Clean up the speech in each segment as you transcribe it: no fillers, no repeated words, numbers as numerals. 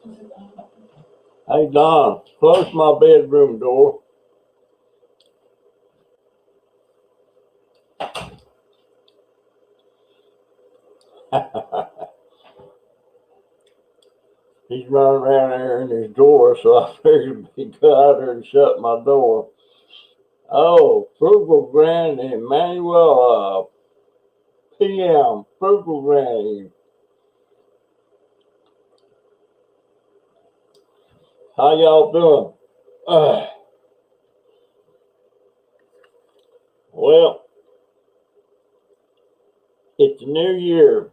Hey Don, close my bedroom door. He's running around there in his drawer, so I figured he'd go out there and shut my door. Oh, Frugal Granny, Emmanuel, PM, Frugal Granny. How y'all doing? Uh, well, it's the new year.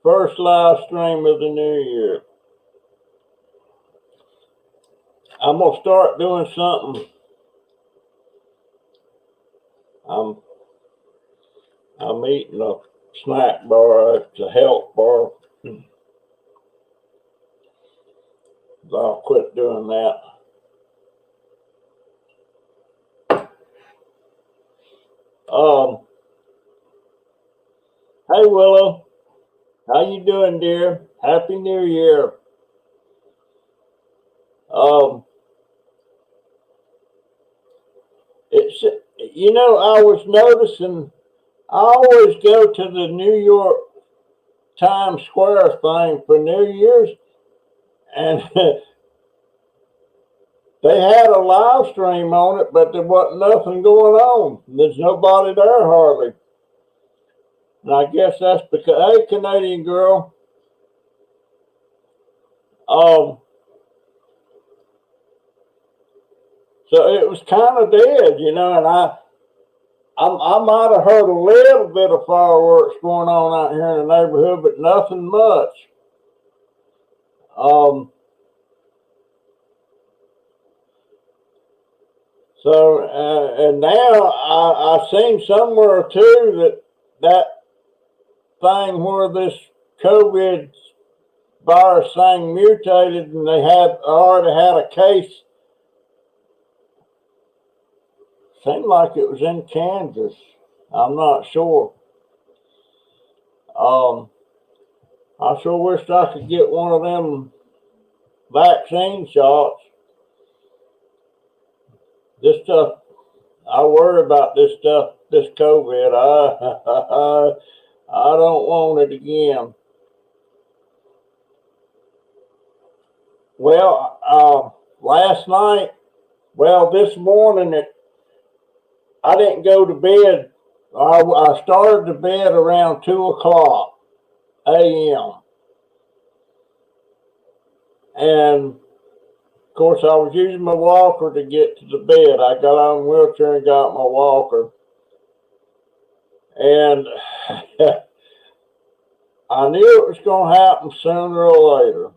First live stream of the new year. I'm gonna start doing something. I'm I'm eating a snack bar. It's a health bar. I'll quit doing that. Um, hey Willow, how you doing, dear? Happy New Year. Um, it's I was noticing. I always go to the New York Times Square thing for New Year's, and they had a live stream on it, but there wasn't nothing going on. There's nobody there hardly. And I guess that's because, hey, Canadian girl, um, so it was kind of dead, and I might have heard a little bit of fireworks going on out here in the neighborhood, but nothing much. Um, and now I seen somewhere too that thing where this COVID virus thing mutated, and they had already had a case. Seemed like it was in Kansas. I'm not sure. Um, I sure wished I could get one of them vaccine shots. This stuff, I worry about this stuff, this COVID. I don't want it again. Well, last night, this morning, I didn't go to bed. I started to bed around 2 o'clock a.m. And of course, I was using my walker to get to the bed. I got on a wheelchair and got my walker. And I knew it was going to happen sooner or later.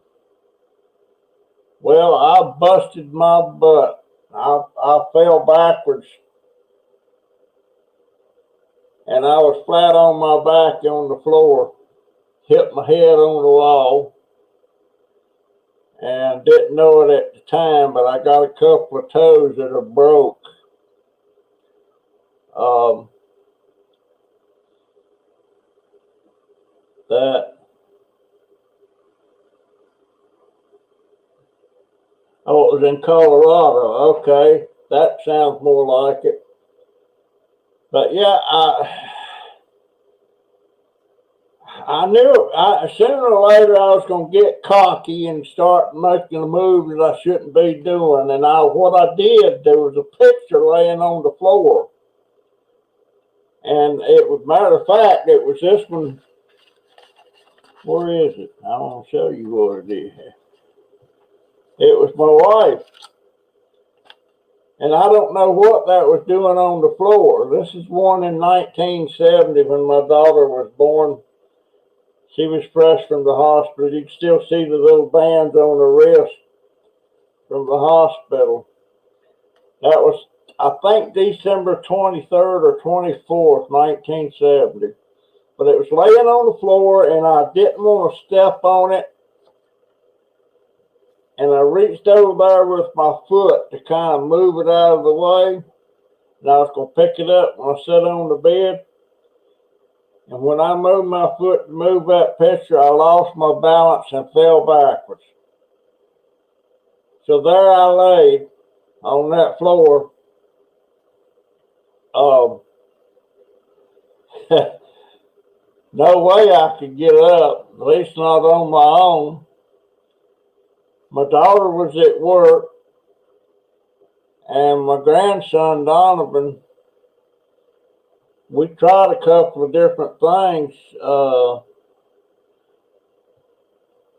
Well, I busted my butt. I fell backwards, and I was flat on my back on the floor, hit my head on the wall, and didn't know it at the time, but I got a couple of toes that are broke. Um, that Oh, it was in Colorado. Okay, that sounds more like it. But yeah, I knew sooner or later I was going to get cocky and start making a move that I shouldn't be doing. And what I did, there was a picture laying on the floor, and it was, matter of fact, it was this one. Where is it? I want to show you what it is. It was my wife. And I don't know what that was doing on the floor. This is one in 1970 when my daughter was born. She was fresh from the hospital. You can still see the little bands on her wrist from the hospital. That was, I think, December 23rd or 24th, 1970. But it was laying on the floor, and I didn't want to step on it. And I reached over there with my foot to kind of move it out of the way. And I was going to pick it up when I sat on the bed. And when I moved my foot to move that picture, I lost my balance and fell backwards. So there I lay on that floor. No way I could get up, at least not on my own. My daughter was at work, and my grandson Donovan, we tried a couple of different things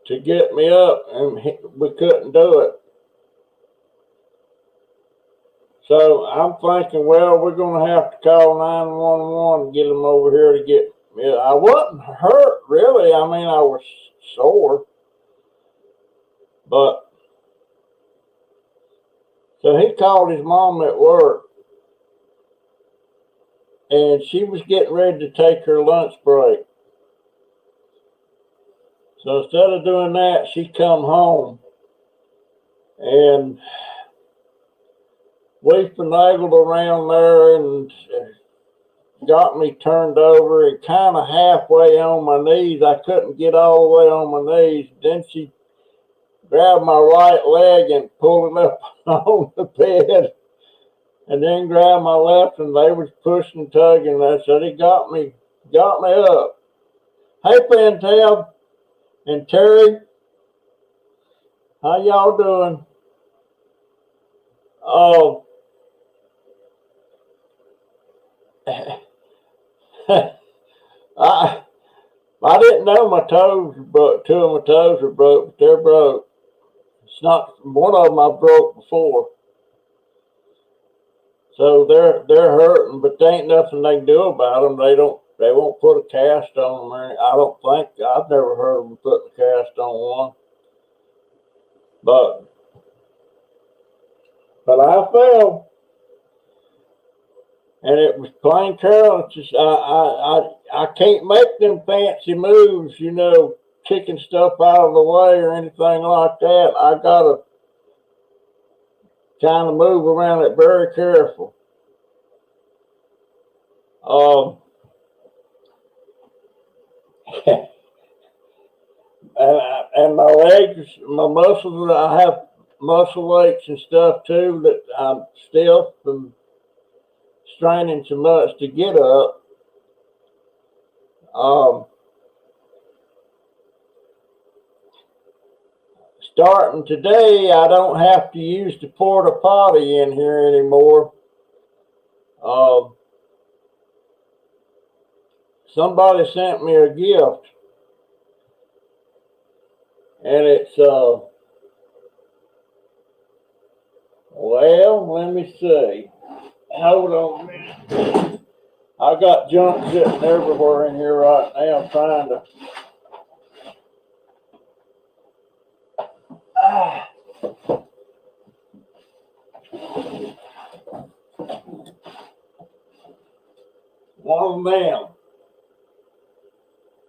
to get me up, and we couldn't do it. So I'm thinking, well, we're going to have to call 911 and get them over here to get me. I wasn't hurt, really. I mean, I was sore. But, so he called his mom at work, and she was getting ready to take her lunch break. So instead of doing that, she come home, and we finagled around there and got me turned over and kind of halfway on my knees. I couldn't get all the way on my knees. Then she grabbed my right leg and pulled it up on the bed, and then grabbed my left, and they was pushing and tugging. That said, it got me up. Hey, Pentel and Terry, how y'all doing? Oh, I didn't know my toes were broke. Two of my toes were broke, but they're broke. It's not one of them I broke before, so they're hurting, but there ain't nothing they can do about them. They won't put a cast on them. I don't think I've never heard of them putting a cast on one, but I fell. And it was plain Carol. Just I can't make them fancy moves, kicking stuff out of the way or anything like that. I gotta kind of move around it very careful. And my legs, my muscles, I have muscle aches and stuff too that I'm stiff and straining so much to get up. Starting today, I don't have to use the porta potty in here anymore. Somebody sent me a gift, and it's well, let me see. Hold on a minute. I got junk sitting everywhere in here right now trying to. One of them.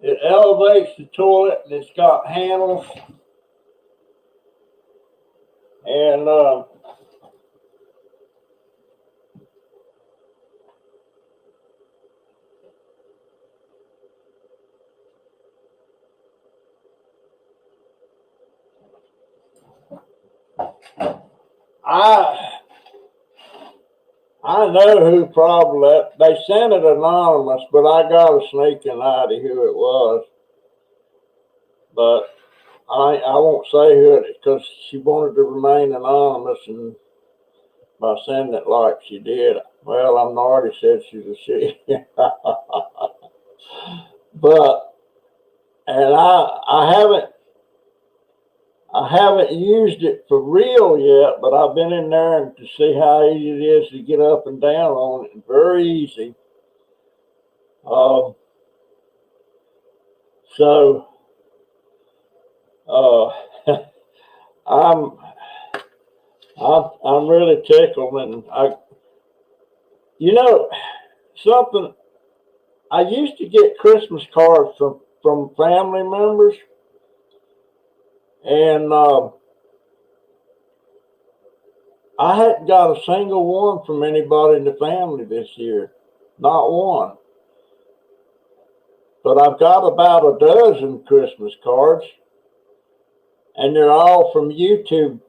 It elevates the toilet, and it's got handles. And I know who probably they sent it anonymous, but I got a sneaking idea who it was. But I won't say who it is because she wanted to remain anonymous, and by sending it like she did, well, I'm already said she's a she. But and I haven't used it for real yet, but I've been in there to see how easy it is to get up and down on it. Very easy. So I'm really tickled, and something. I used to get Christmas cards from family members, and I hadn't got a single one from anybody in the family this year. Not one. But I've got about a dozen Christmas cards, and they're all from YouTube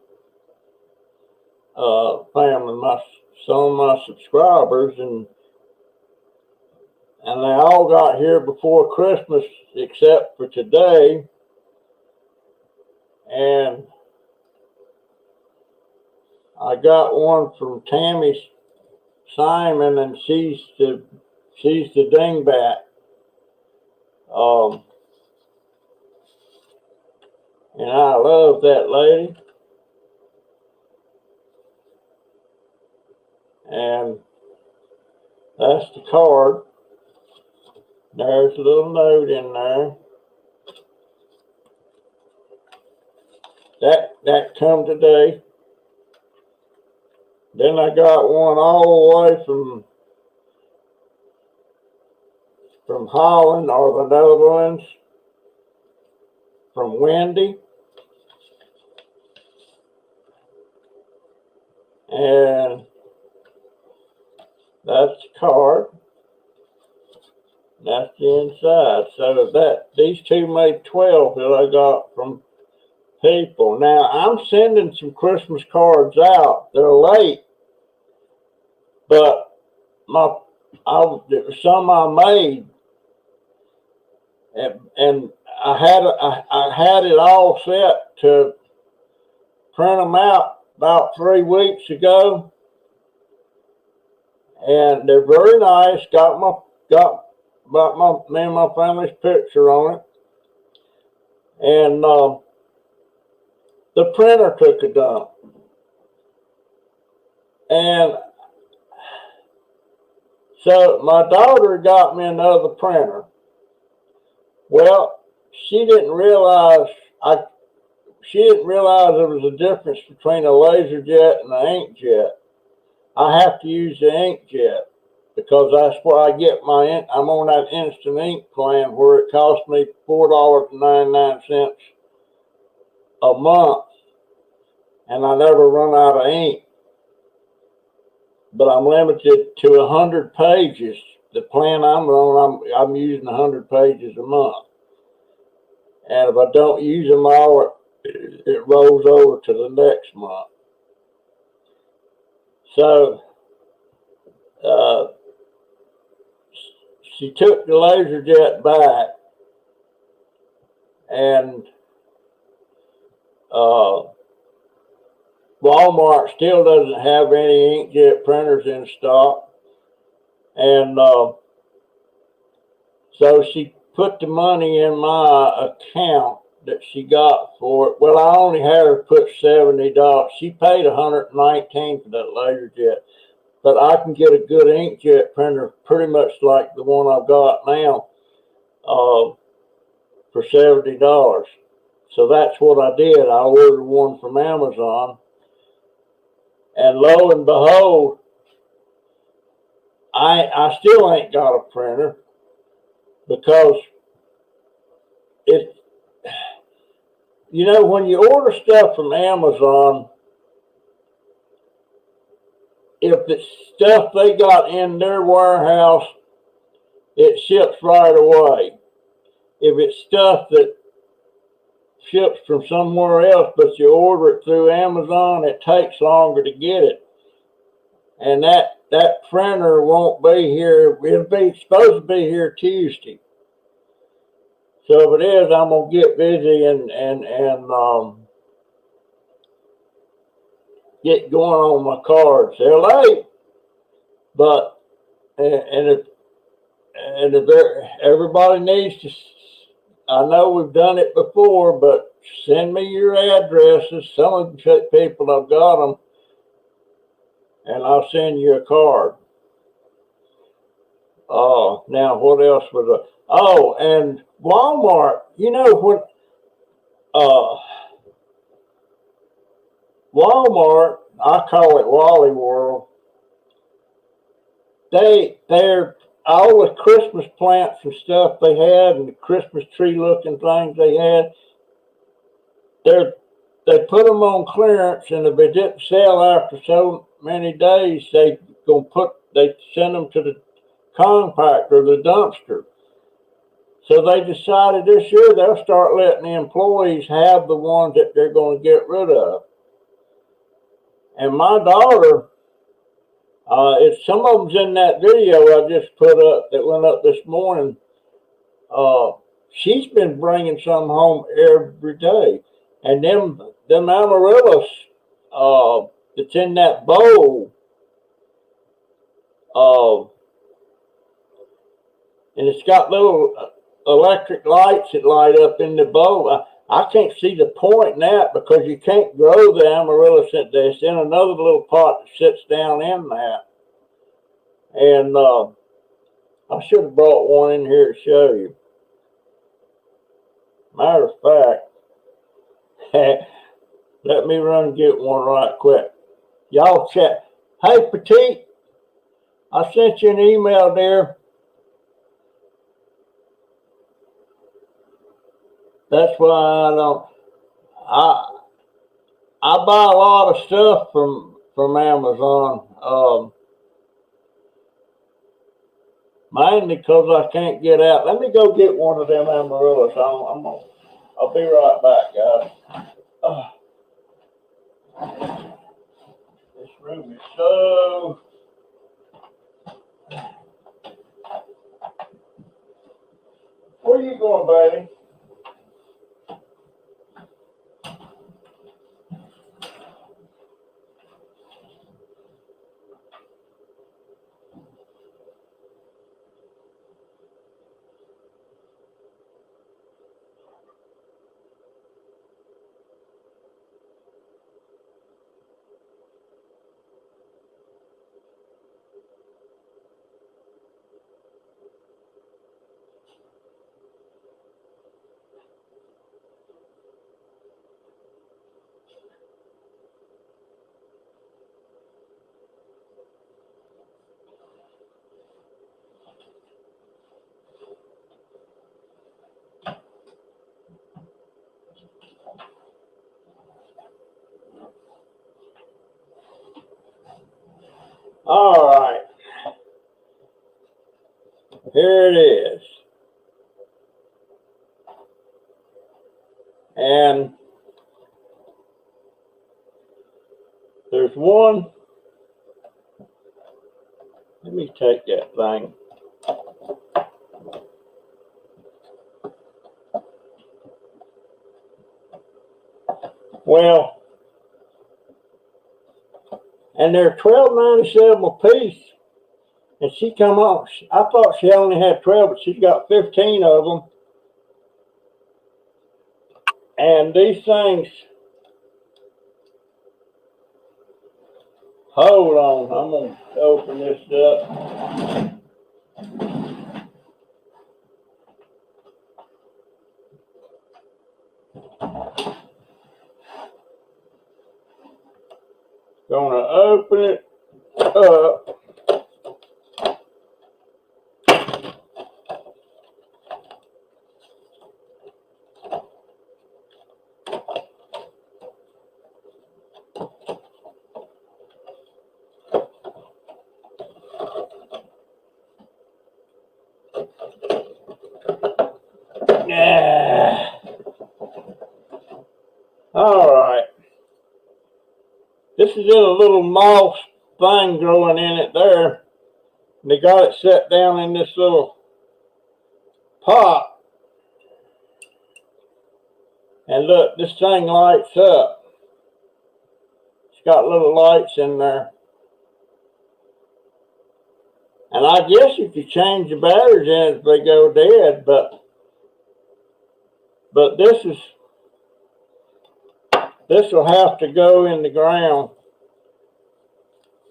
family, some of my subscribers, and they all got here before Christmas except for today. And I got one from Tammy Simon, and she's the dingbat. And I love that lady. And that's the card. There's a little note in there. That come today. Then I got one all the way from Holland or the Netherlands, from Wendy. And that's the card. That's the inside. So these two made 12 that I got from people. Now I'm sending some Christmas cards out. They're late, but some I made, and I had it all set to print them out about 3 weeks ago, and they're very nice. Got me and my family's picture on it, and the printer took a dump, and so my daughter got me another printer. Well, she didn't realize there was a difference between a LaserJet and an inkjet. I have to use the inkjet because that's where I get I'm on that instant ink plan where it costs me $4.99 a month, and I never run out of ink. But I'm limited to 100 pages. The plan I'm on, I'm using 100 pages a month. And if I don't use them all, it rolls over to the next month. So she took the LaserJet back, and Walmart still doesn't have any inkjet printers in stock. And so she put the money in my account that she got for it. Well, I only had her put $70. She paid $119 for that LaserJet. But I can get a good inkjet printer pretty much like the one I've got now for $70. So that's what I did. I ordered one from Amazon. And lo and behold, I still ain't got a printer because when you order stuff from Amazon, if it's stuff they got in their warehouse, it ships right away. If it's stuff that ships from somewhere else, but you order it through Amazon, it takes longer to get it. And that printer won't be here. It'll be supposed to be here Tuesday. So if it is, I'm gonna get busy and get going on my cards. They're late, but if everybody needs to, I know we've done it before, but send me your addresses. Some of the people I've got them, and I'll send you a card. Now what else was I? Oh, and Walmart. Walmart, I call it Wally World. They're all the Christmas plants and stuff they had, and the Christmas tree looking things they had. They put them on clearance, and if they didn't sell after so many days, they send them to the compactor, the dumpster. So they decided this year they'll start letting the employees have the ones that they're going to get rid of. And my daughter, it's some of them's in that video I just put up that went up this morning. She's been bringing some home every day, and them amaryllis that's in that bowl, and it's got little electric lights that light up in the bowl. I can't see the point in that because you can't grow the amaryllis. It's in another little pot that sits down in that. And I should have brought one in here to show you. Matter of fact, let me run and get one right quick. Y'all check. Hey, Petite, I sent you an email there. That's why I don't. I buy a lot of stuff from Amazon. Mainly because I can't get out. Let me go get one of them amaryllis. I'll be right back, guys. This room is so. Where are you going, baby? All right. Here it is. And there's one. Let me take that thing. Well, and they're $12.97 a piece. And she come on. I thought she only had 12, but she's got 15 of them. And these things, hold on, I'm going to open this up. Gonna open it up. Yeah. All right. This is in a little moss thing growing in it there. And they got it set down in this little pot. And look, this thing lights up. It's got little lights in there. And I guess you could change the batteries in it if they go dead, but this will have to go in the ground.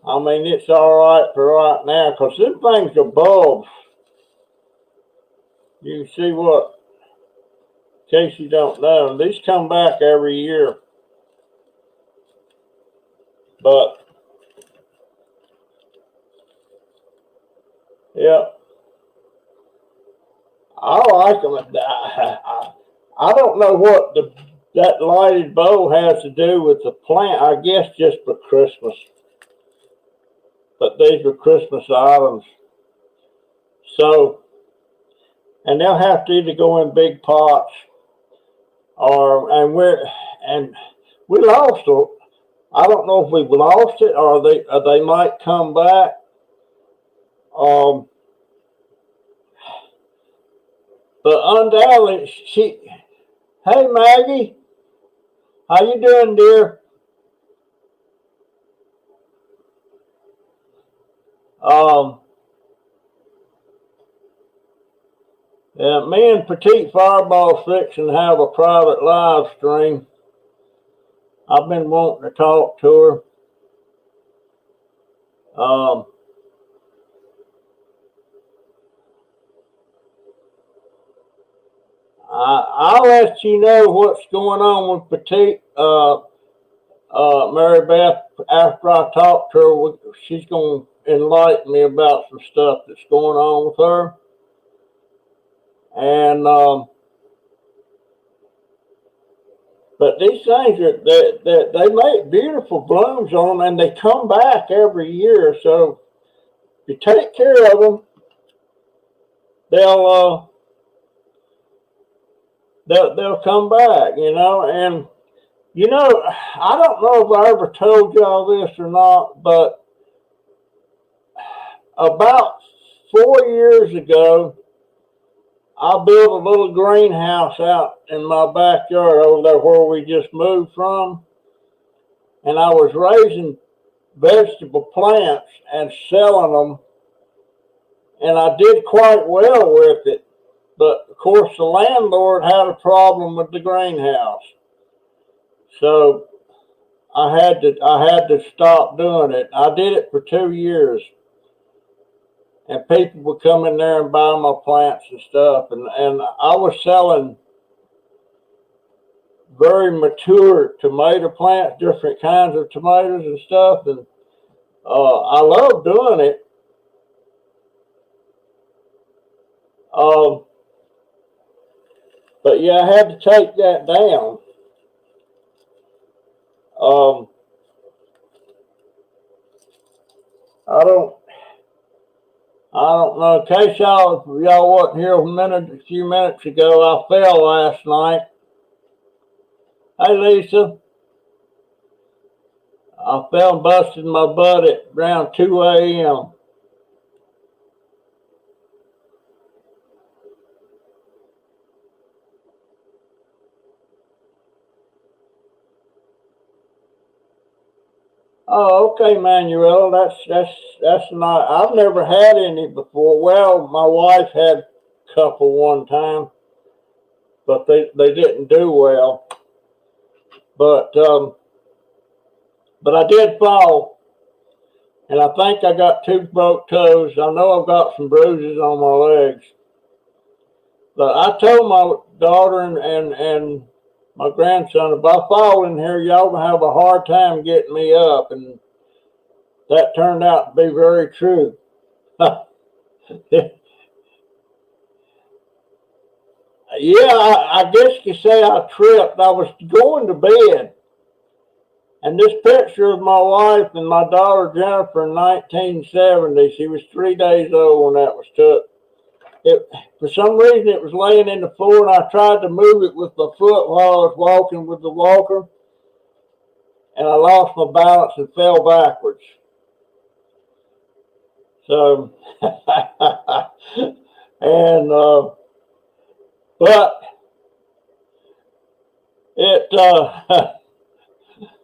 I mean, it's all right for right now, because them things are bulbs. You can see what, in case you don't know, these come back every year. But, yeah, I like them. I don't know what that lighted bowl has to do with the plant. I guess just for Christmas. But these were Christmas items. So, and they'll have to either go in big pots and we lost it. I don't know if we've lost it or they might come back. Um, but undoubtedly, hey Maggie, how you doing, dear? Yeah, me and Petite Fireball fixing to have a private live stream. I've been wanting to talk to her. I'll let you know what's going on with Petite, Mary Beth, after I talk to her. She's going to enlighten me about some stuff that's going on with her. And, but these things, they make beautiful blooms on them, and they come back every year. So if you take care of them, they'll come back, and I don't know if I ever told y'all this or not, but about 4 years ago, I built a little greenhouse out in my backyard over there where we just moved from, and I was raising vegetable plants and selling them, and I did quite well with it. But of course, the landlord had a problem with the greenhouse, so I had to stop doing it. I did it for 2 years, and people would come in there and buy my plants and stuff, and I was selling very mature tomato plants, different kinds of tomatoes and stuff, and I love doing it. But yeah, I had to take that down. I don't know. In case y'all wasn't here a few minutes ago, I fell last night. Hey Lisa, I fell and busted my butt at around 2 a.m. Oh, okay, Manuel. That's not. I've never had any before. Well, my wife had a couple one time, but they didn't do well. But I did fall, and I think I got 2 broke toes. I know I've got some bruises on my legs. But I told my daughter and my grandson, if I fall in here, y'all gonna have a hard time getting me up, and that turned out to be very true. Yeah, I guess you could say I tripped. I was going to bed, and this picture of my wife and my daughter Jennifer in 1970, she was 3 days old when that was took. For some reason, it was laying in the floor, and I tried to move it with my foot while I was walking with the walker, and I lost my balance and fell backwards. So, and but it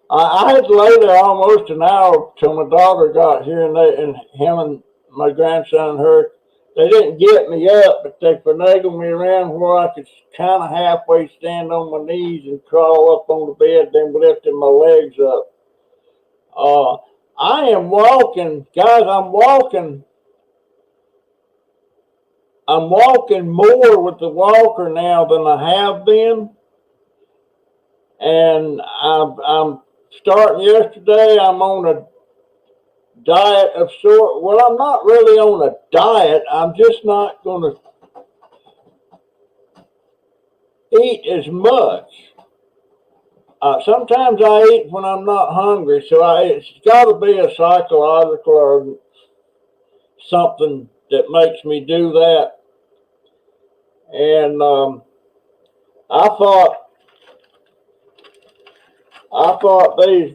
I had to lay there almost an hour till my daughter got here, and him and my grandson and her, they didn't get me up, but they finagled me around where I could kind of halfway stand on my knees and crawl up on the bed, then lifting my legs up. I am walking, guys. I'm walking more with the walker now than I have been, and I'm starting yesterday. I'm on a diet of sort. Well, I'm not really on a diet. I'm just not going to eat as much. Sometimes I eat when I'm not hungry, so it's got to be a psychological or something that makes me do that. And I thought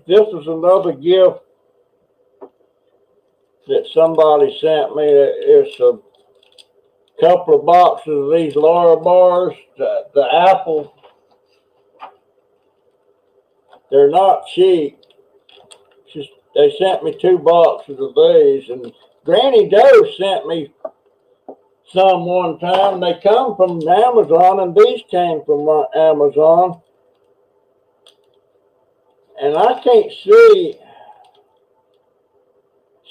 this was another gift that somebody sent me. It's a couple of boxes of these Lorabars, the apple. They're not cheap. They sent me 2 boxes of these, and Granny Doe sent me some one time. They come from Amazon, and these came from Amazon. And I can't see.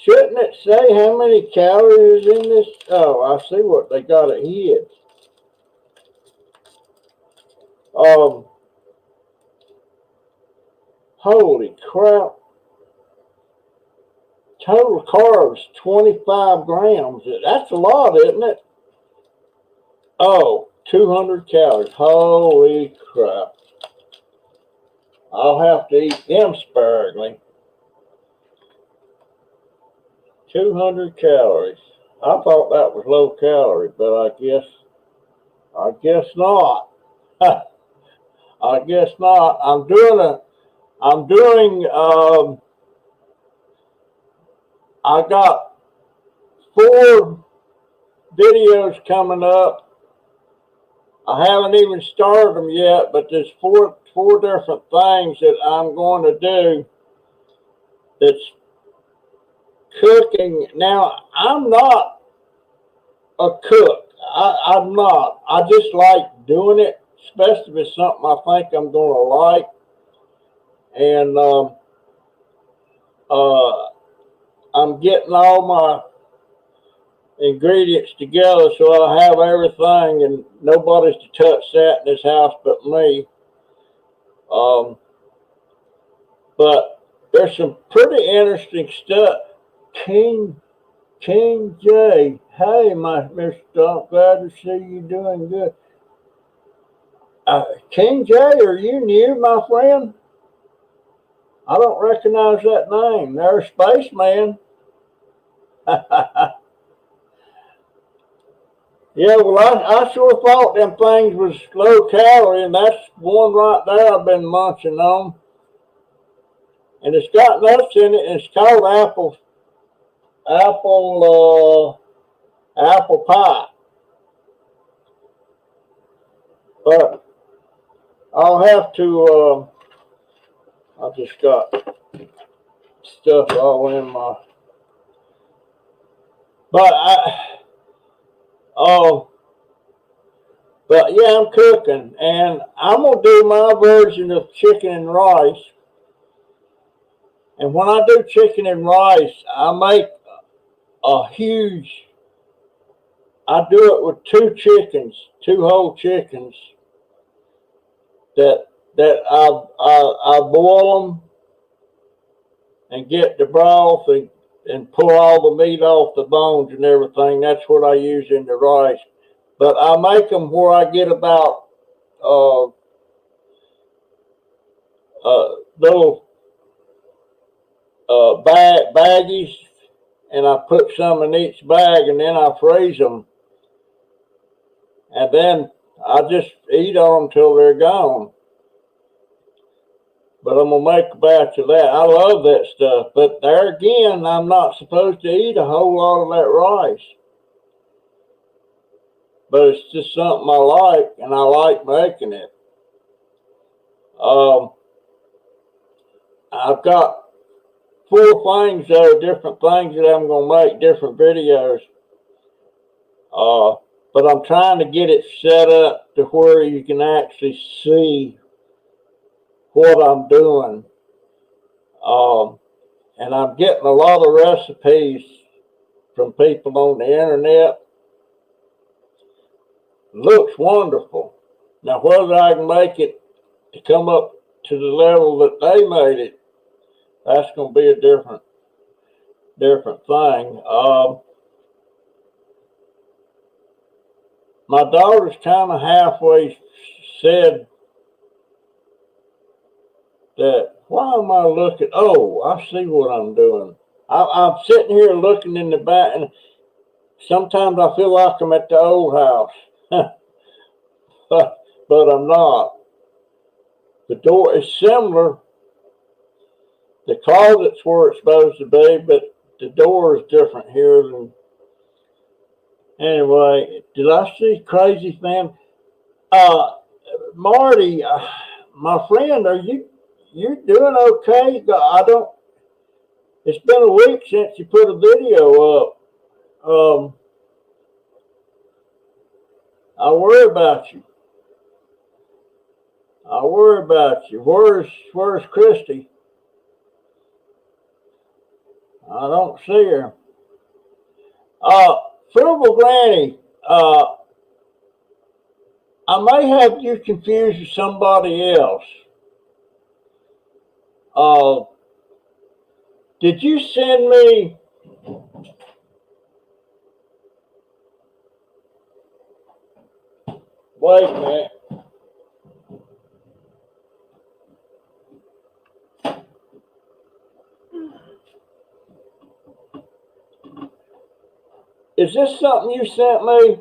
Shouldn't it say how many calories in this? Oh, I see what they got it hid. Holy crap. Total carbs, 25 grams. That's a lot, isn't it? Oh, 200 calories. Holy crap. I'll have to eat them sparingly. 200 calories. I thought that was low calorie, but I guess not. I guess not. I got 4 videos coming up. I haven't even started them yet, but there's four different things that I'm going to do that's cooking. Now, I'm not a cook. I'm not. I just like doing it, especially if it's something I think I'm going to like. And I'm getting all my ingredients together so I have everything and nobody's to touch that in this house but me. But there's some pretty interesting stuff. King J. Hey, my Mr. I'm glad to see you doing good. King J, are you new, my friend? I don't recognize that name. There's Spaceman. Yeah, well, I sure thought them things was low calorie, and that's one right there I've been munching on. And it's got nuts in it, and it's called apple pie. But I'll have to, I just got stuff all in my, but but yeah, I'm cooking, and I'm gonna do my version of chicken and rice. And when I do chicken and rice, I make a huge. I do it with 2 chickens, 2 whole chickens. That I boil them and get the broth and pull all the meat off the bones and everything. That's what I use in the rice. But I make them where I get about little baggies, and I put some in each bag, and then I freeze them, and then I just eat on them till they're gone. But I'm gonna make a batch of that. I love that stuff. But there again, I'm not supposed to eat a whole lot of that rice. But it's just something I like, and I like making it. I've got 4 things though, different things that I'm gonna make, different videos. But I'm trying to get it set up to where you can actually see what I'm doing. And I'm getting a lot of recipes from people on the internet. Looks wonderful. Now, whether I can make it to come up to the level that they made it, that's going to be a different thing. My daughter's kind of halfway said that, why am I looking? Oh, I see what I'm doing. I'm sitting here looking in the back, and sometimes I feel like I'm at the old house. but I'm not. The door is similar. The closet's where it's supposed to be, but the door is different here than. Anyway, did I see Crazy Fan? Marty, my friend, you doing okay? I don't. It's been a week since you put a video up. I worry about you. I worry about you. Where's Christy? I don't see her. Frugal Granny. I may have you confused with somebody else. Did you send me? Wait a minute. Is this something you sent me?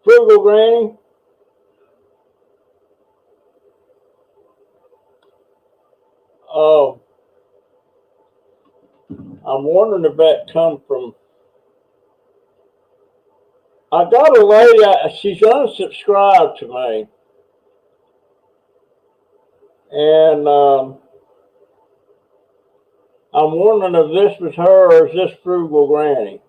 Frugal Granny? I'm wondering if that come from. I got a lady, she's unsubscribed to me. And I'm wondering if this was her or is this Frugal Granny?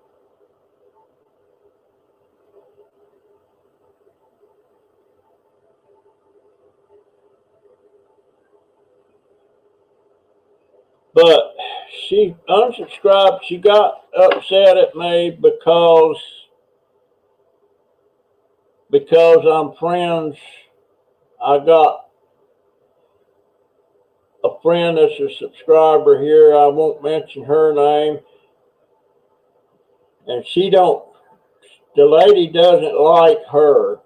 But she unsubscribed. She got upset at me because I'm friends. I got a friend that's a subscriber here. I won't mention her name. And the lady doesn't like her.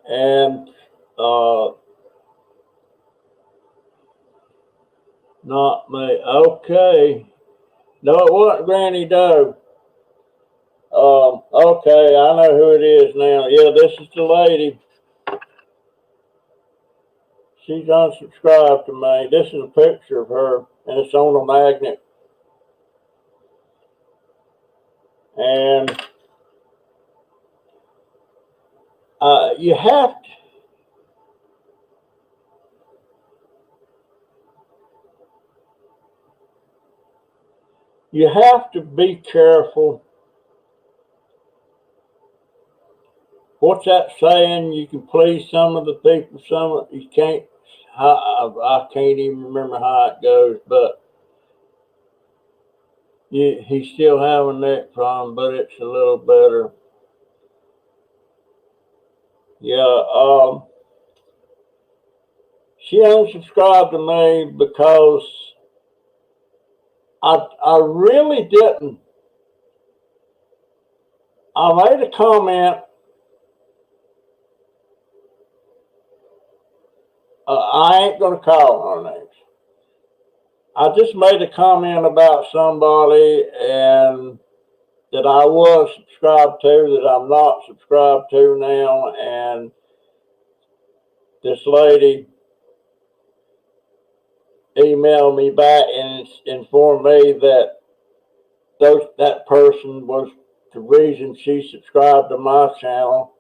And not me. Okay. No, it wasn't Granny Doe. Okay, I know who it is now. Yeah, this is the lady. She's unsubscribed to me. This is a picture of her, and it's on a magnet. And you have to be careful. What's that saying? You can please some of the people, some you can't. I can't even remember how it goes, but he's still having that problem, but it's a little better. Yeah, she unsubscribed to me because I really didn't. I made a comment. I ain't gonna call her names. I just made a comment about somebody and that I was subscribed to, that I'm not subscribed to now, and this lady emailed me back and informed me that that person was the reason she subscribed to my channel.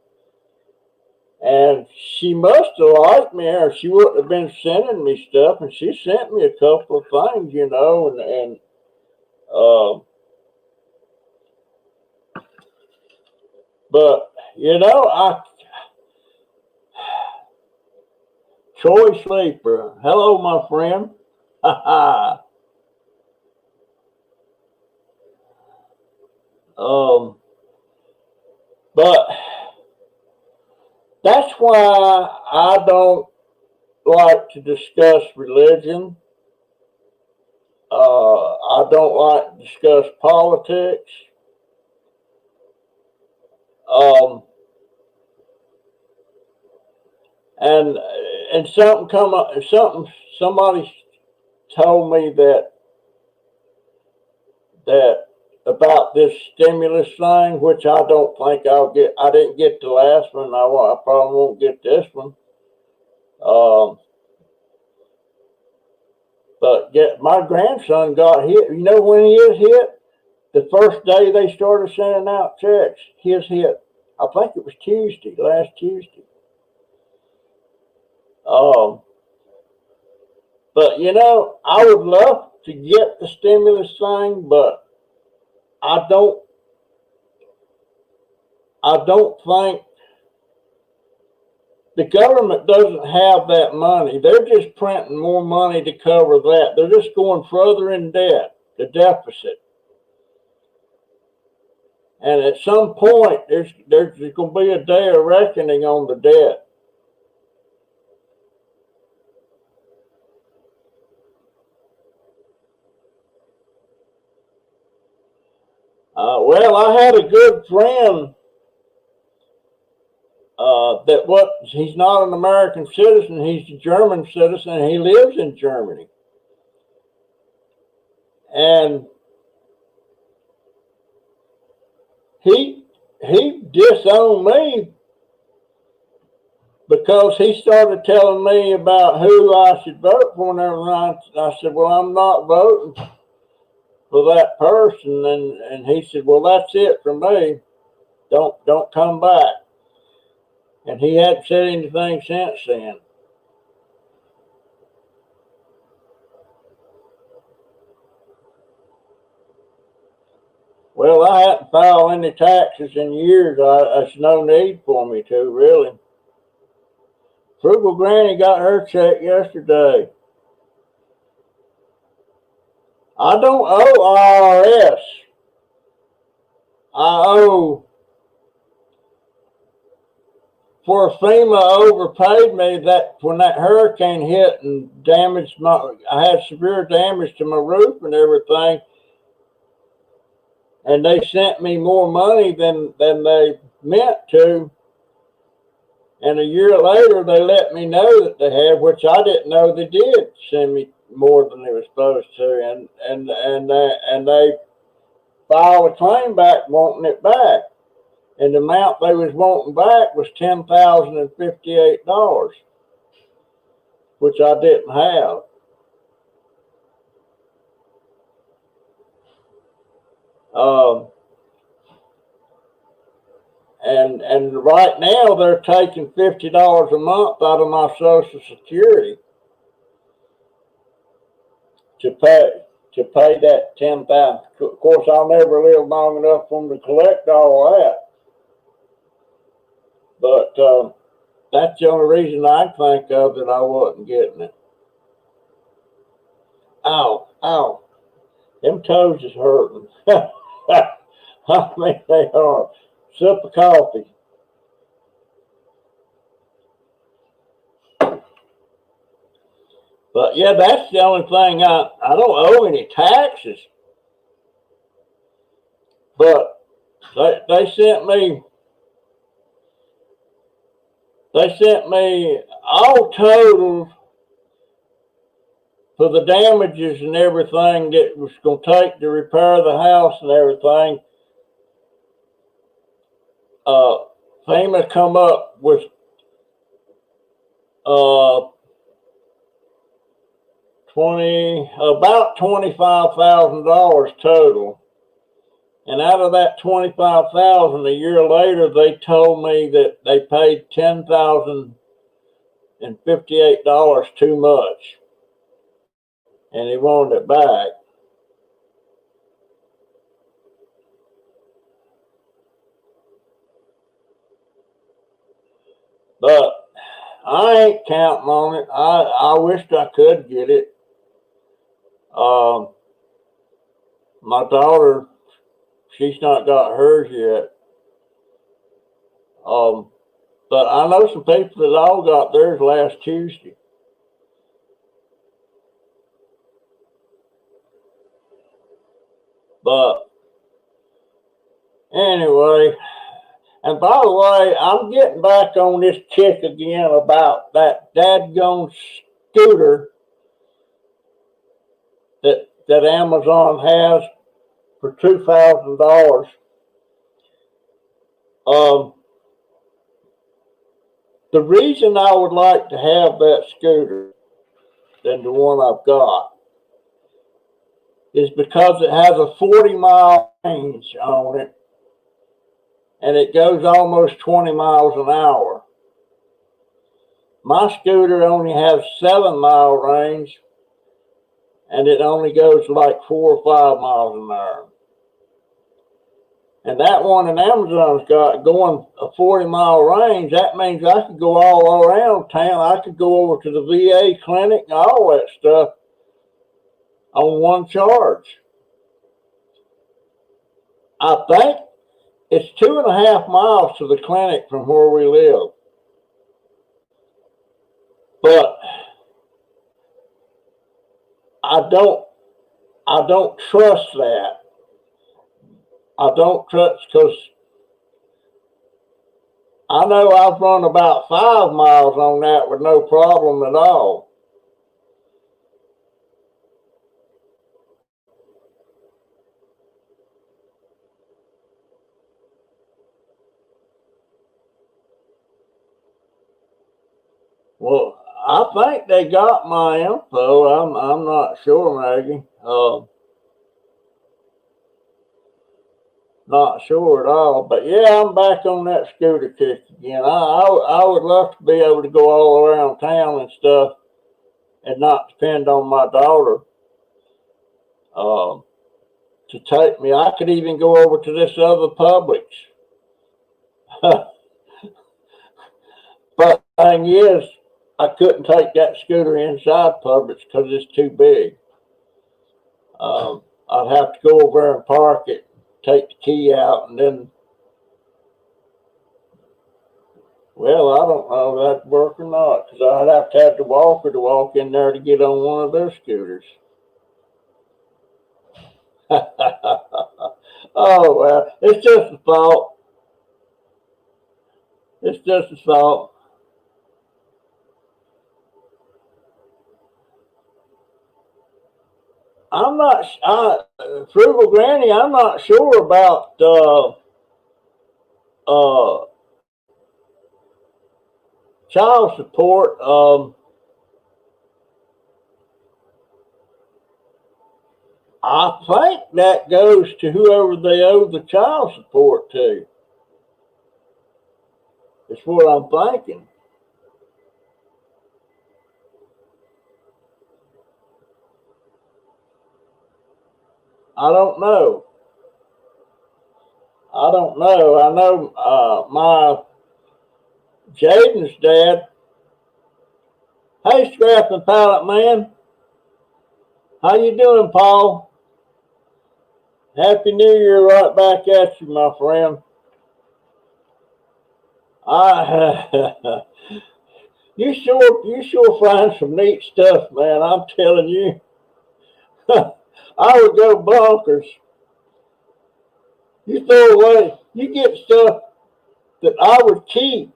And she must have liked me, or she wouldn't have been sending me stuff. And she sent me a couple of things, and but Troy Sleeper, hello, my friend. But that's why I don't like to discuss religion. I don't like to discuss politics. And something come up. Somebody told me that about this stimulus thing, which I don't think I'll get. I didn't get the last one. I probably won't get this one. But my grandson got hit. You know when he is hit? The first day they started sending out checks, his hit. I think it was last Tuesday. But you know, I would love to get the stimulus thing, but I don't think the government doesn't have that money. They're just printing more money to cover that. They're just going further in debt, the deficit. And at some point, there's going to be a day of reckoning on the debt. Well, I had a good friend he's not an American citizen, he's a German citizen, and he lives in Germany. And he disowned me because he started telling me about who I should vote for and everything. I said, well, I'm not voting for that person. And he said, well, that's it for me. Don't come back. And he hadn't said anything since then. Well, I hadn't filed any taxes in years. There's no need for me to, really. Frugal Granny got her check yesterday. I don't owe IRS. I owe for FEMA overpaid me that when that hurricane hit and I had severe damage to my roof and everything. And they sent me more money than they meant to. And a year later, they let me know that they had, which I didn't know they did send me more than they were supposed to. And they filed a claim back wanting it back. And the amount they was wanting back was $10,058, which I didn't have. And right now they're taking $50 a month out of my Social Security to pay that $10,000. Of course, I'll never live long enough for them to collect all that. But that's the only reason I think of that I wasn't getting it. Ow. Them toes is hurting. I mean, they are. Sip of coffee. But yeah, that's the only thing. I don't owe any taxes. But they sent me all total for the damages and everything that was going to take to repair the house and everything. FEMA come up with about $25,000 total. And out of that $25,000, a year later, they told me that they paid $10,058 too much, and they wanted it back. But I ain't counting on it. I wished I could get it. My daughter, she's not got hers yet. But I know some people that all got theirs last Tuesday. But anyway, and by the way, I'm getting back on this kick again about that dadgone scooter that Amazon has. for $2,000. The reason I would like to have that scooter than the one I've got is because it has a 40-mile range on it, and it goes almost 20 miles an hour. My scooter only has 7-mile range, and it only goes like 4 or 5 miles an hour. And that one in Amazon's got going a 40-mile range. That means I could go all around town. I could go over to the VA clinic and all that stuff on one charge. I think it's 2.5 miles to the clinic from where we live. But I don't trust that. I don't trust, because I know I've run about 5 miles on that with no problem at all. Well, I think they got my info. I'm not sure, Maggie. Not sure at all. But yeah, I'm back on that scooter kick again. I would love to be able to go all around town and stuff and not depend on my daughter to take me. I could even go over to this other Publix. But the thing is, I couldn't take that scooter inside Publix because it's too big. I'd have to go over there and park it, take the key out, and then, well, I don't know if that'd work or not, because I'd have to have the walker to walk in there to get on one of their scooters. Oh, well, it's just a thought. It's just a thought. I'm not, Frugal Granny, I'm not sure about child support. I think that goes to whoever they owe the child support to. That's what I'm thinking. I don't know. I don't know. I know my Jaden's dad. Hey, Scrapping Pallet Man. How you doing, Paul? Happy New Year right back at you, my friend. You sure find some neat stuff, man. I'm telling you. I would go bonkers. You throw away, you get stuff that I would keep.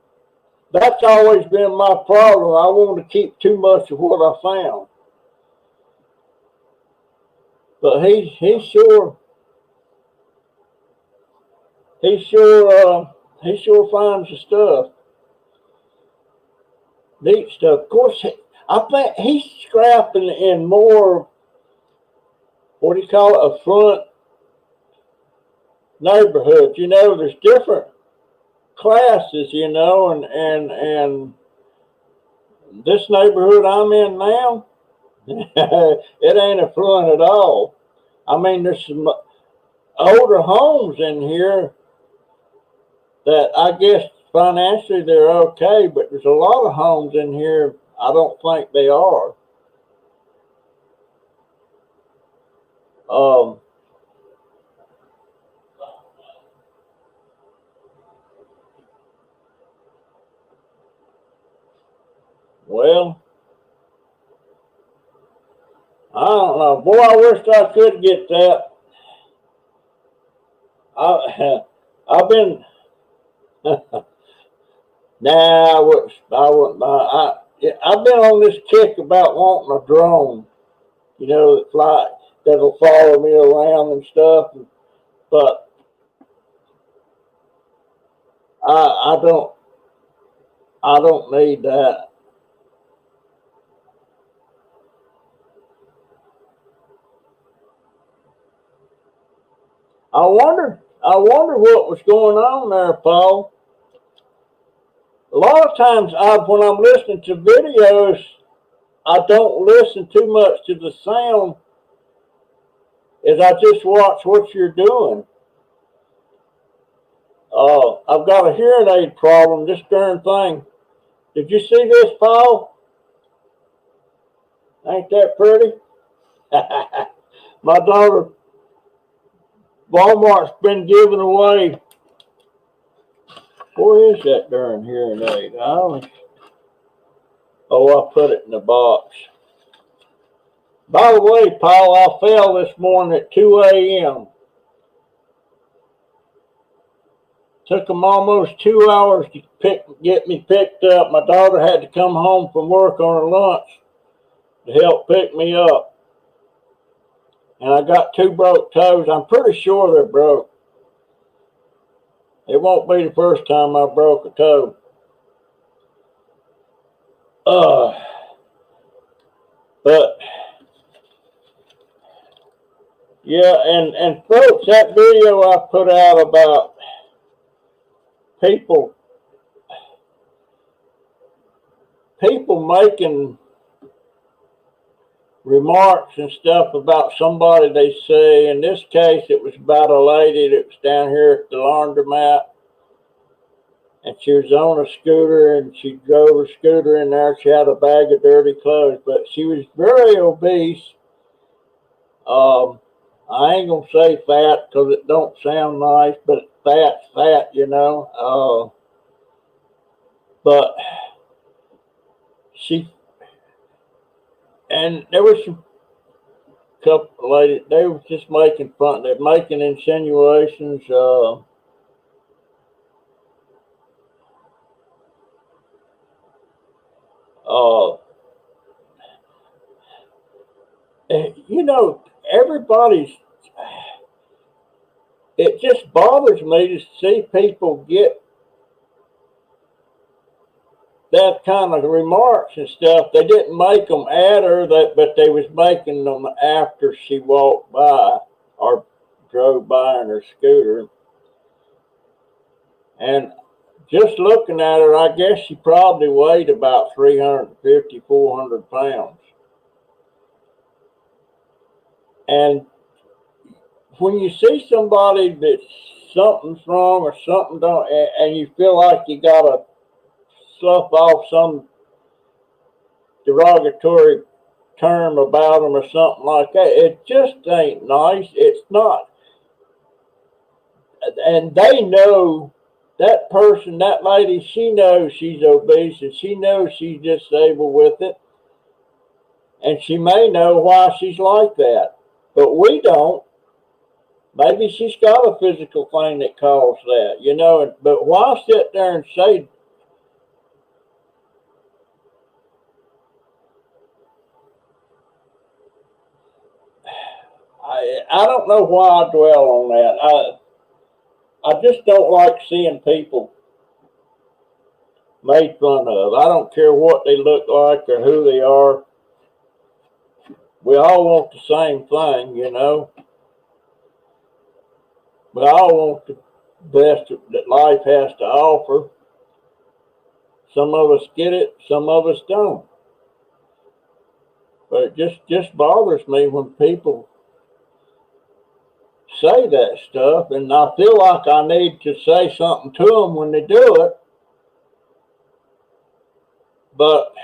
That's always been my problem. I want to keep too much of what I found. But he sure finds the stuff. Neat stuff. Of course, I think he's scrapping in more, what do you call it, a front neighborhood. You know, there's different classes, you know, and this neighborhood I'm in now, it ain't a front at all. I mean, there's some older homes in here that I guess financially they're okay, but there's a lot of homes in here I don't think they are. Well, I don't know. Boy, I wish I could get that. I've been. Nah, I wouldn't. I've been on this kick about wanting a drone. You know, that'll follow me around and stuff. And But I don't need that. I wonder what was going on there, Paul. A lot of times, when I'm listening to videos, I don't listen too much to the sound, as I just watch what you're doing. I've got a hearing aid problem, this darn thing. Did you see this, Paul? Ain't that pretty? My daughter, Walmart's been giving away. Where is that darn hearing aid? Oh, I put it in the box. By the way, Paul, I fell this morning at 2 a.m. Took them almost 2 hours to get me picked up. My daughter had to come home from work on her lunch to help pick me up. And I got 2 broke toes. I'm pretty sure they're broke. It won't be the first time I broke a toe. But yeah, and folks, that video I put out about people making remarks and stuff about somebody they see. In this case, it was about a lady that was down here at the laundromat, and she was on a scooter, and she drove her scooter in there. She had a bag of dirty clothes, but she was very obese. I ain't gonna say fat because it don't sound nice, but fat, you know. But and there was some couple of ladies, they were just making fun, they're making insinuations. You know, it just bothers me to see people get that kind of remarks and stuff. They didn't make them at her, but they was making them after she walked by or drove by in her scooter. And just looking at her, I guess she probably weighed about 350, 400 pounds. And when you see somebody that something's wrong or something don't, and you feel like you gotta slough off some derogatory term about them or something like that, it just ain't nice. It's not. And they know, that person, that lady, she knows she's obese and she knows she's disabled with it. And she may know why she's like that. But we don't. Maybe she's got a physical thing that caused that, you know. But why sit there and say, I don't know why I dwell on that. I just don't like seeing people made fun of. I don't care what they look like or who they are. We all want the same thing, you know. We all want the best that life has to offer. Some of us get it, some of us don't. But it just bothers me when people say that stuff, and I feel like I need to say something to them when they do it. But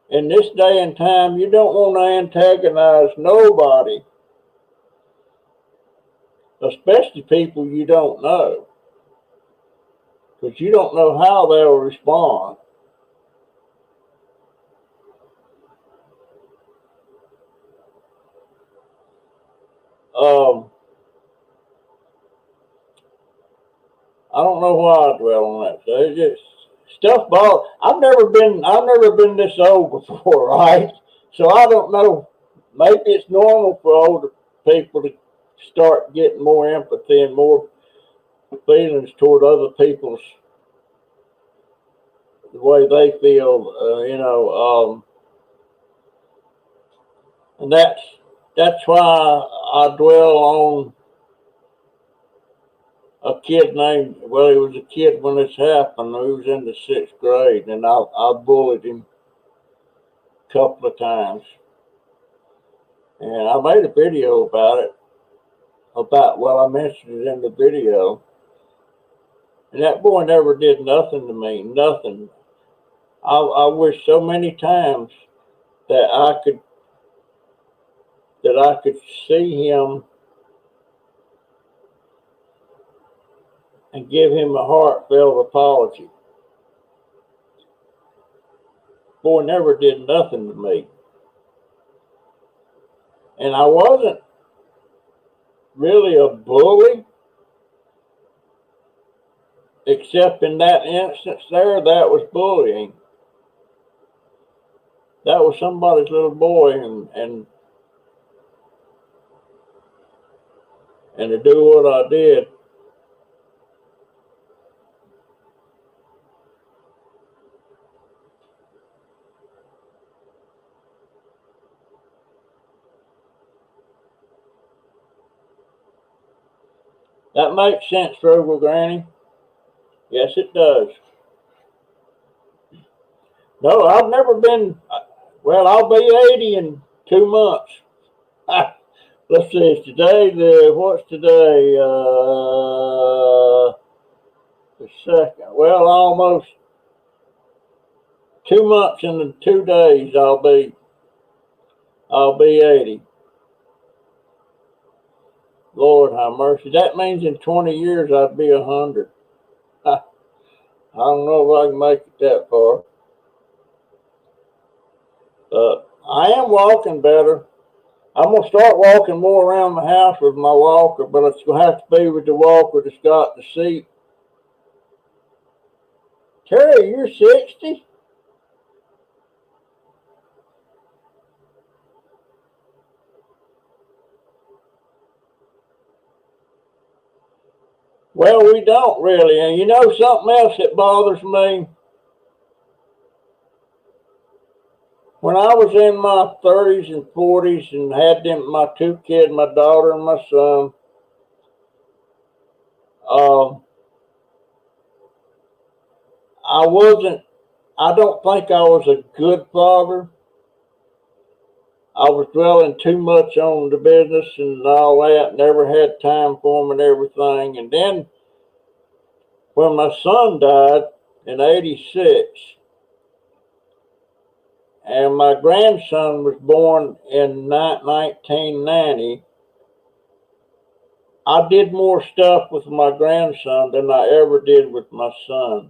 in this day and time, you don't want to antagonize nobody, especially people you don't know, because you don't know how they'll respond. I don't know why I dwell on that. So it's just stuff. I've never been this old before, right? So I don't know. Maybe it's normal for older people to start getting more empathy and more feelings toward other people's the way they feel, and that's why I dwell on a kid named, well, he was a kid when this happened. He was in the 6th grade, and I bullied him a couple of times. And I made a video about it, I mentioned it in the video. And that boy never did nothing to me, nothing. I wish so many times that I could see him and give him a heartfelt apology. Boy never did nothing to me. And I wasn't really a bully, except in that instance there, that was bullying. That was somebody's little boy, and to do what I did. That makes sense, Frugal Granny. Yes, it does. No, I've never been, well, I'll be 80 in 2 months. Let's see, what's today? The 2nd. Well, almost 2 months and 2 days I'll be 80. Lord have mercy. That means in 20 years I'd be 100. I don't know if I can make it that far. I am walking better. I'm going to start walking more around the house with my walker, but it's going to have to be with the walker that's got the seat. Terry, you're 60? Well, we don't really. And you know something else that bothers me? When I was in my 30s and 40s and had my 2 kids, my daughter and my son, I don't think I was a good father. I was dwelling too much on the business and all that, never had time for them and everything. And then when my son died in 86, and my grandson was born in 1990, I did more stuff with my grandson than I ever did with my son.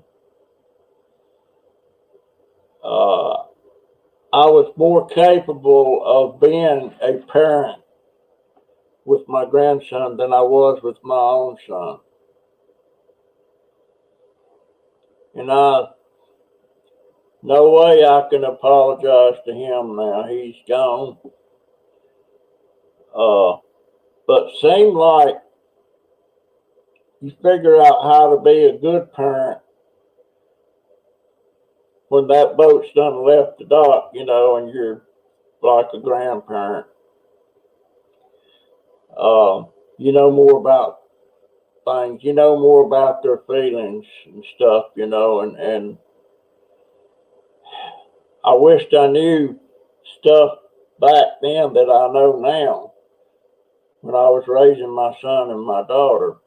I was more capable of being a parent with my grandson than I was with my own son. And no way I can apologize to him now. He's gone. But seemed like you figure out how to be a good parent when that boat's done left the dock, and you're like a grandparent. You know more about things. You know more about their feelings and stuff, and I wished I knew stuff back then that I know now when I was raising my son and my daughter.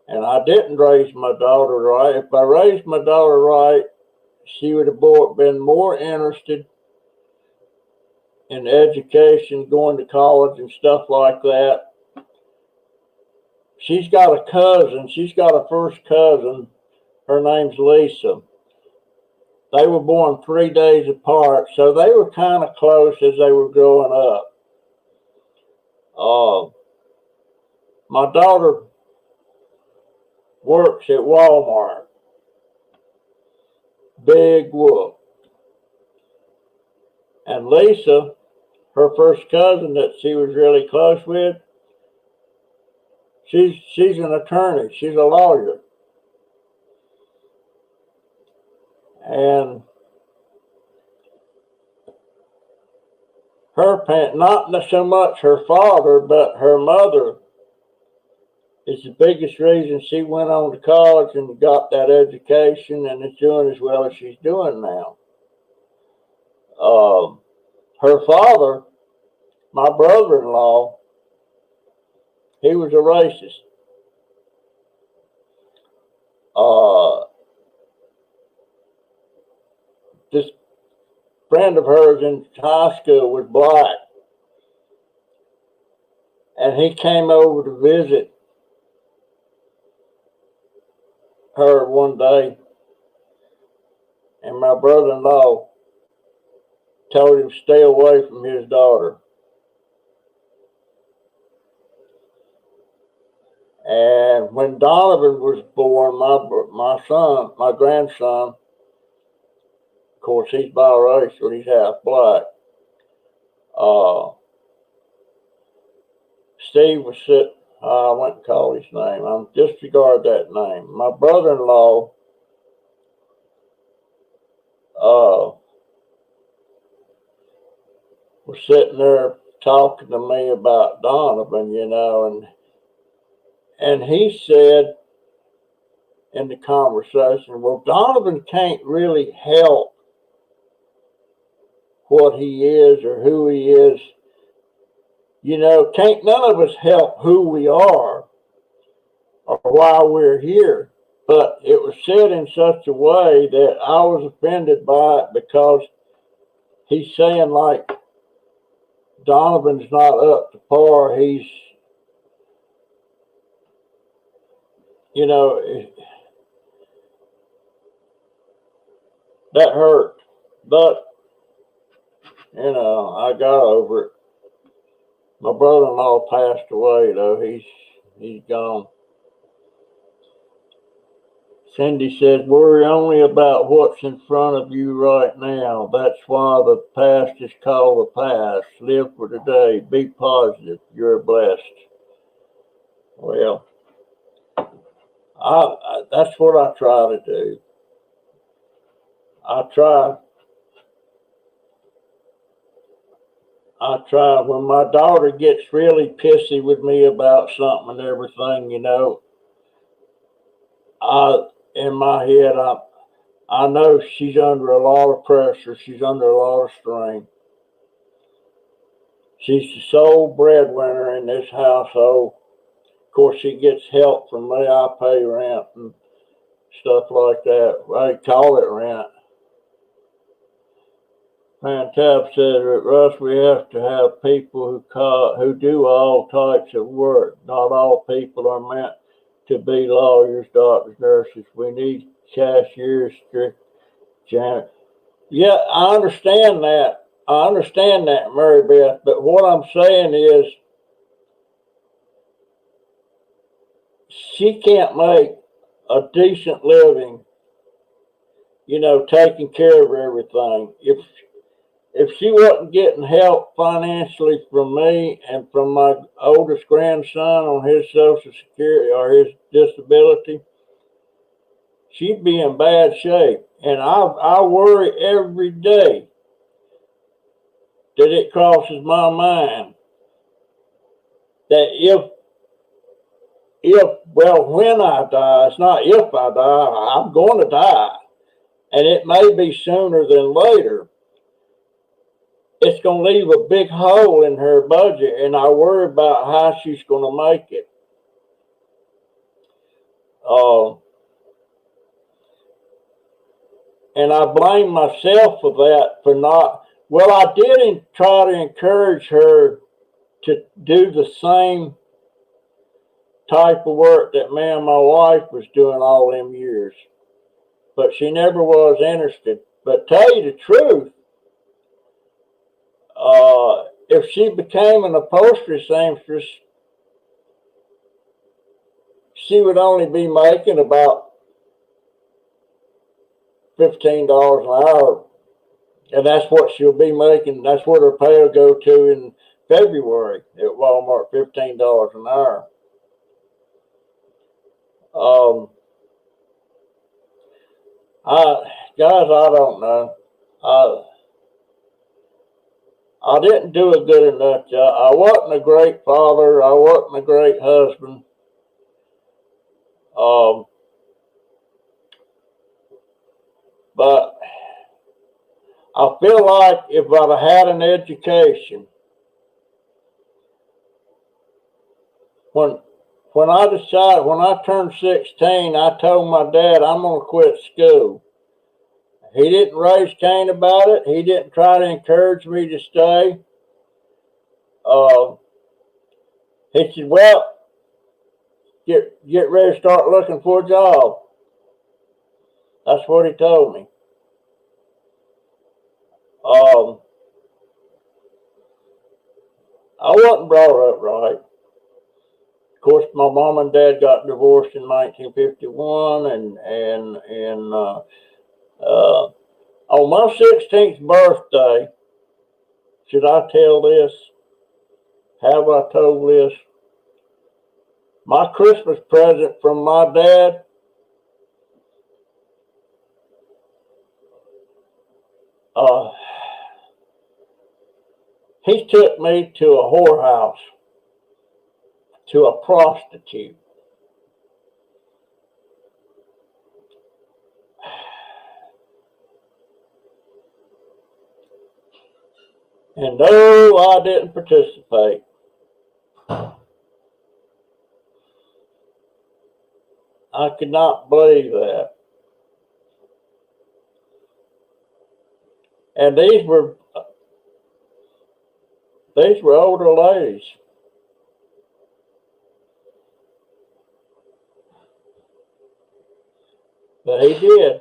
And I didn't raise my daughter right. If I raised my daughter right, she would have been more interested in education, going to college and stuff like that. She's got a cousin. She's got a first cousin. Her name's Lisa. They were born 3 days apart, so they were kind of close as they were growing up. My daughter works at Walmart. Big whoop. And Lisa, her first cousin that she was really close with, She's an attorney. She's a lawyer. And her parent, not so much her father, but her mother, is the biggest reason she went on to college and got that education and is doing as well as she's doing now. Her father, my brother-in-law, he was a racist. This friend of hers in high school was black, and he came over to visit her one day, and my brother-in-law told him to stay away from his daughter. And when Donovan was born, my grandson, of course he's biracial, he's half black. Steve was sitting. I went and called his name. I'm disregard that name. My brother-in-law was sitting there talking to me about Donovan, and he said in the conversation, well, Donovan can't really help what he is or who he is. Can't none of us help who we are or why we're here. But it was said in such a way that I was offended by it, because he's saying like Donovan's not up to par. He's, that hurt. But, I got over it. My brother-in-law passed away, though. He's gone. Cindy says, worry only about what's in front of you right now. That's why the past is called the past. Live for today. Be positive. You're blessed. Well, that's what I try to do. I try. When my daughter gets really pissy with me about something and everything, in my head, I know she's under a lot of pressure. She's under a lot of strain. She's the sole breadwinner in this household. Of course, she gets help from me. I pay rent and stuff like that. I call it rent. Pantab said, Russ, we have to have people who do all types of work. Not all people are meant to be lawyers, doctors, nurses. We need cashiers, janitors. Yeah, I understand that. Mary Beth. But what I'm saying is, she can't make a decent living, taking care of everything. If she wasn't getting help financially from me and from my oldest grandson on his Social Security or his disability, she'd be in bad shape. And I worry every day that it crosses my mind that when I die, it's not if I die, I'm going to die. And it may be sooner than later. It's going to leave a big hole in her budget, and I worry about how she's going to make it. And I blame myself for that, for not. Well, I did try to encourage her to do the same type of work that me and my wife was doing all them years. But she never was interested. But tell you the truth, if she became an upholstery seamstress, she would only be making about $15 an hour. And that's what she'll be making. That's what her pay will go to in February at Walmart, $15 an hour. Um, guys, I don't know. I didn't do a good enough job. I wasn't a great father. I wasn't a great husband. Um, but I feel like if I'd had an education, when when I turned 16, I told my dad I'm gonna quit school. He didn't raise Cain about it. He didn't try to encourage me to stay. Uh, he said, "Well, get ready to start looking for a job." That's what he told me. Um, I wasn't brought up right. Of course, my mom and dad got divorced in 1951, and on my 16th birthday, should I tell this? Have I told this? My Christmas present from my dad, uh, he took me to a whorehouse, to a prostitute. And no, I didn't participate. I could not believe that. And these were older ladies. But he did.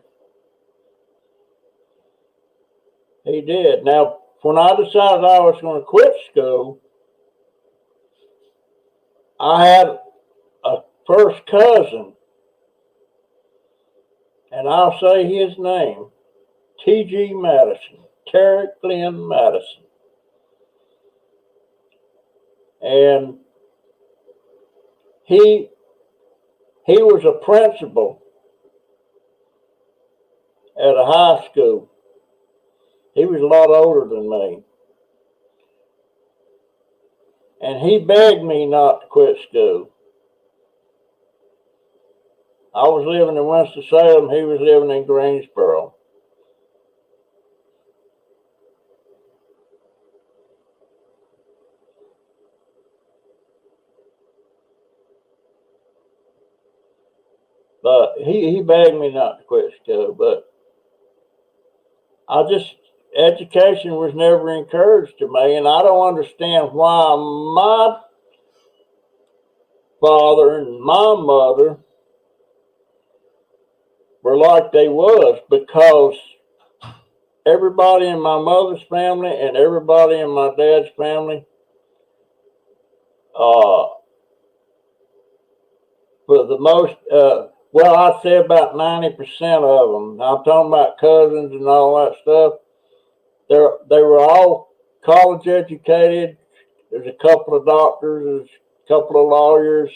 He did. Now, when I decided I was going to quit school, I had a first cousin, and I'll say his name, T.G. Madison, Terry Glenn Madison. And he was a principal at a high school. He was a lot older than me. And he begged me not to quit school. I was living in Winston-Salem. He was living in Greensboro. But he begged me not to quit school. But education was never encouraged to me. And I don't understand why my father and my mother were like they was, because everybody in my mother's family and everybody in my dad's family, uh, for the most, well, I'd say about 90% of them. I'm talking about cousins and all that stuff. They were all college educated. There's a couple of doctors, there's a couple of lawyers.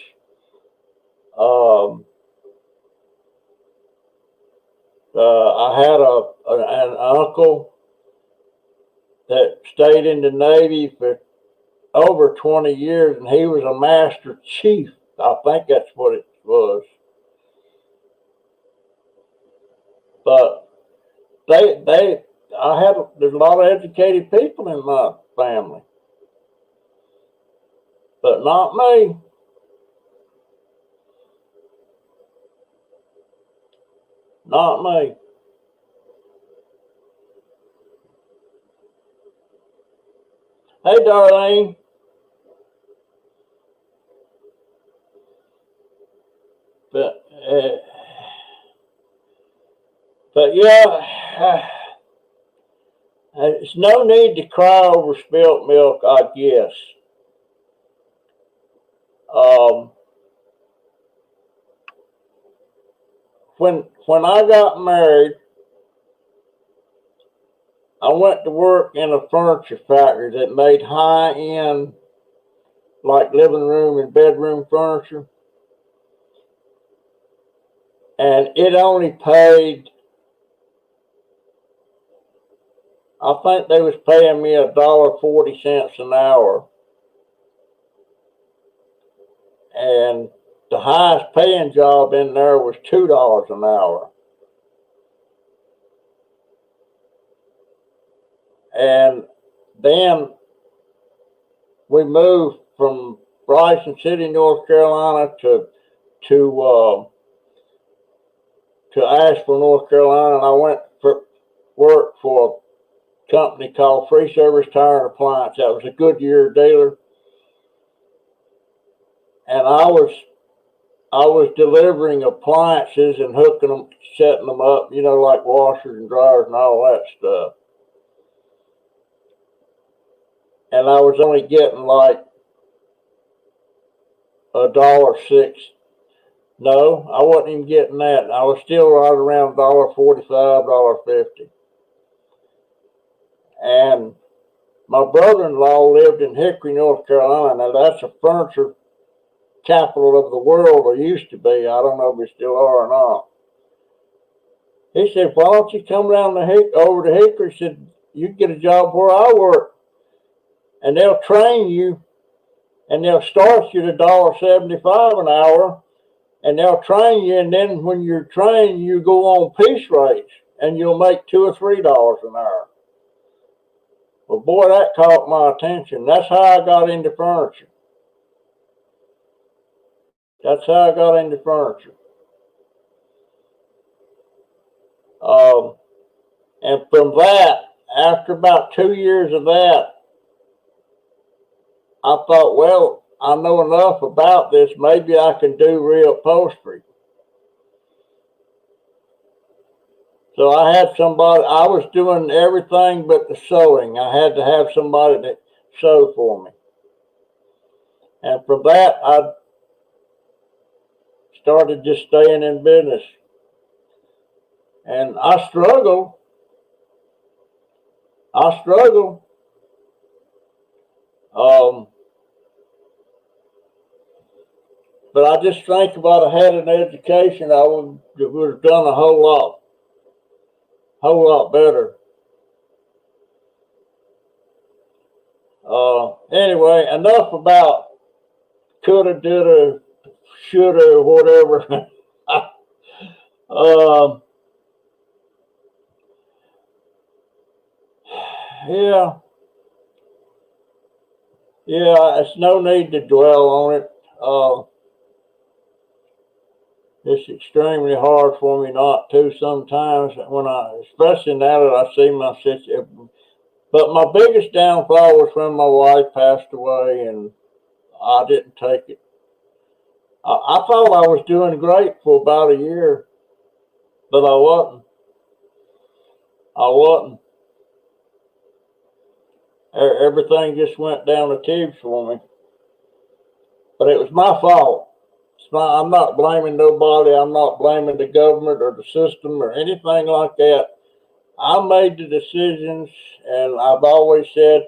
Um, I had an uncle that stayed in the Navy for over 20 years, and he was a master chief. I think that's what it was. But there's a lot of educated people in my family, but not me. Not me. Hey, Darlene. But, uh, but yeah, there's no need to cry over spilt milk, I guess. Um, when I got married, I went to work in a furniture factory that made high end, like living room and bedroom furniture. and it only paid, I think they was paying me $1.40 an hour, and the highest paying job in there was $2 an hour. And then we moved from Bryson City, North Carolina to Asheville, North Carolina, and I went for work for a company called Free Service Tire and Appliance. That was a Goodyear dealer, and I was delivering appliances and hooking them, setting them up, you know, like washers and dryers and all that stuff. And I was only getting like $1.06. No, I wasn't even getting that. I was still right around $1.45, $1.50. And my brother-in-law lived in Hickory, North Carolina. Now that's a furniture capital of the world, or used to be. I don't know if we still are or not. He said, "Why don't you come down over to Hickory?" He said, "You get a job where I work, and they'll train you, and they'll start you at $1.75 an hour, and they'll train you, and then when you're trained, you go on piece rates, and you'll make $2 or $3 an hour." Well, boy, that caught my attention. That's how I got into furniture. That's how I got into furniture. And from that, after about 2 years of that, I thought, well, I know enough about this. Maybe I can do reupholstery. So I had somebody, I was doing everything but the sewing. I had to have somebody to sew for me. And from that, I started just staying in business. And I struggled. But I just think if I'd had an education, I would have done a whole lot better. Anyway, enough about coulda, dulda, shoulda, whatever. Yeah, it's no need to dwell on it. It's extremely hard for me not to sometimes especially now that I see my situation. But my biggest downfall was when my wife passed away, and I didn't take it. I thought I was doing great for about a year, but I wasn't. Everything just went down the tubes for me. But it was my fault. I'm not blaming nobody. I'm not blaming the government or the system or anything like that. I made the decisions, and I've always said,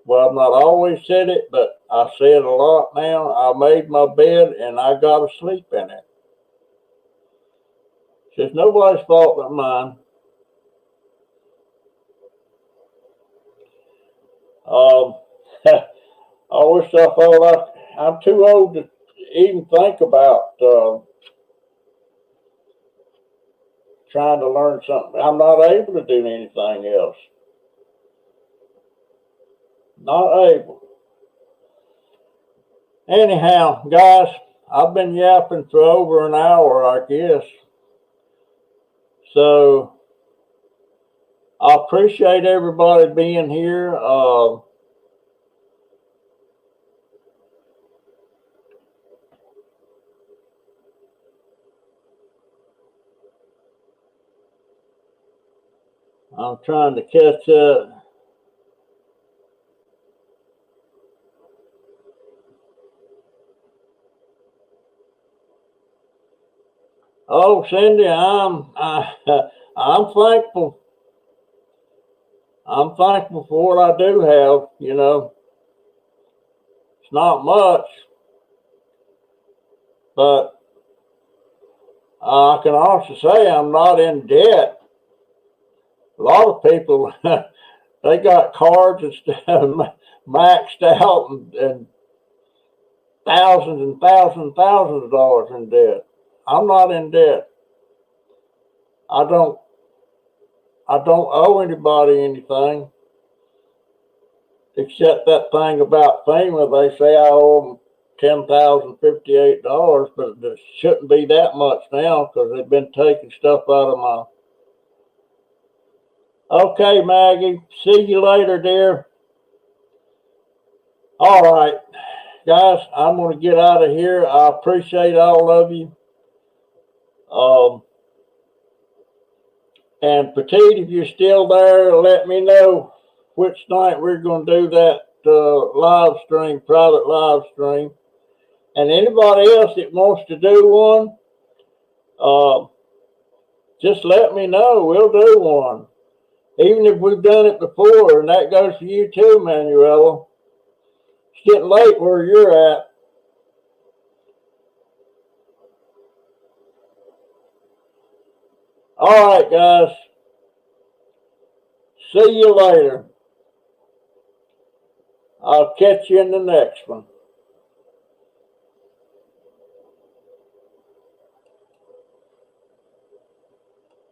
well, I've not always said it, but I say it a lot now. I made my bed, and I got to sleep in it. It's nobody's fault but mine. I wish I thought I'm too old to even think about trying to learn something. I'm not able to do anything else. Not able. Anyhow, guys, I've been yapping for over an hour, I guess. So I appreciate everybody being here. I'm trying to catch up. Oh, Cindy, I'm thankful. I'm thankful for what I do have. You know, it's not much, but I can honestly say I'm not in debt. A lot of people, they got cards and stuff maxed out and thousands and thousands and thousands of dollars in debt. I'm not in debt. I don't owe anybody anything except that thing about FEMA. They say I owe them $10,058, but it shouldn't be that much now because they've been taking stuff out of my. Okay, Maggie. See you later, dear. All right, guys. I'm going to get out of here. I appreciate all of you. And Petite, if you're still there, let me know which night we're going to do that live stream, private live stream. And anybody else that wants to do one, just let me know. We'll do one. Even if we've done it before, and that goes for you too, Manuela. It's getting late where you're at. All right, guys. See you later. I'll catch you in the next one.